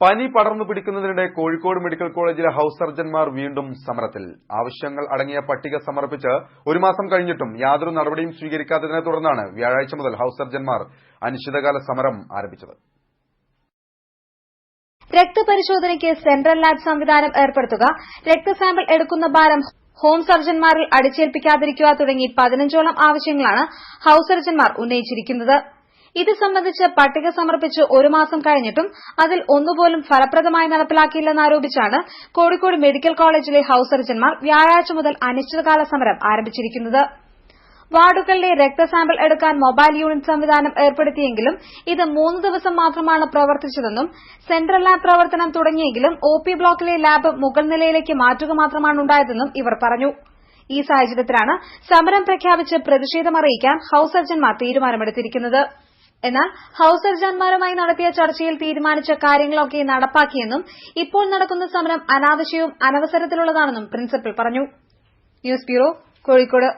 പനി പടർന്നു പിടിക്കുന്നതിനിടെ കോഴിക്കോട് മെഡിക്കൽ കോളേജിലെ ഹൌസ് സർജൻമാർ വീണ്ടും സമരത്തിൽ. ആവശ്യങ്ങൾ അടങ്ങിയ പട്ടിക സമർപ്പിച്ച് ഒരു മാസം കഴിഞ്ഞിട്ടും യാതൊരു നടപടിയും സ്വീകരിക്കാത്തതിനെ തുടർന്നാണ് വ്യാഴാഴ്ച മുതൽ ഹൌസ് സർജൻമാർ അനിശ്ചിതകാല സമരം ആരംഭിച്ചത്. രക്തപരിശോധനയ്ക്ക് സെൻട്രൽ ലാബ് സംവിധാനം ഏർപ്പെടുത്തുക, രക്തസാമ്പിൾ എടുക്കുന്ന ഭാരം ഹോം സർജൻമാരിൽ അടിച്ചേൽപ്പിക്കാതിരിക്കുക തുടങ്ങി 15ഓളം ആവശ്യങ്ങളാണ് ഹൌസ് സർജൻമാർ ഉന്നയിച്ചിരിക്കുന്നത്. ഇത് സംബന്ധിച്ച് പട്ടിക സമർപ്പിച്ച് ഒരു മാസം കഴിഞ്ഞിട്ടും അതിൽ ഒന്നുപോലും ഫലപ്രദമായി നടപ്പിലാക്കിയില്ലെന്നാരോപിച്ചാണ് കോഴിക്കോട് മെഡിക്കൽ കോളേജിലെ ഹൌസ് സർജൻമാർ വ്യാഴാഴ്ച മുതൽ അനിശ്ചിതകാല സമരം ആരംഭിച്ചിരിക്കുന്നത്. വാർഡുകളിലെ രക്തസാമ്പിൾ എടുക്കാൻ മൊബൈൽ യൂണിറ്റ് സംവിധാനം ഏർപ്പെടുത്തിയെങ്കിലും ഇത് 3 ദിവസം മാത്രമാണ് പ്രവർത്തിച്ചതെന്നും സെൻട്രൽ ലാബ് പ്രവർത്തനം തുടങ്ങിയെങ്കിലും ഒപി ബ്ലോക്കിലെ ലാബ് മുകൾ നിലയിലേക്ക് മാറ്റുക മാത്രമാണ് ഉണ്ടായതെന്നും ഇവർ പറഞ്ഞു. ഈ സാഹചര്യത്തിലാണ് സമരം പ്രഖ്യാപിച്ച് പ്രതിഷേധമറിയിക്കാൻ ഹൌസ് സർജൻമാർ തീരുമാനമെടുത്തിരിക്കുന്നത്. എന്നാൽ ഹൌസ് സർജൻമാരുമായി നടത്തിയ ചർച്ചയിൽ തീരുമാനിച്ച കാര്യങ്ങളൊക്കെ നടപ്പാക്കിയെന്നും ഇപ്പോൾ നടക്കുന്ന സമരം അനാവശ്യവും അനവസരത്തിലുള്ളതാണെന്നും പ്രിൻസിപ്പൽ പറഞ്ഞു. News bureau, Kozhikode.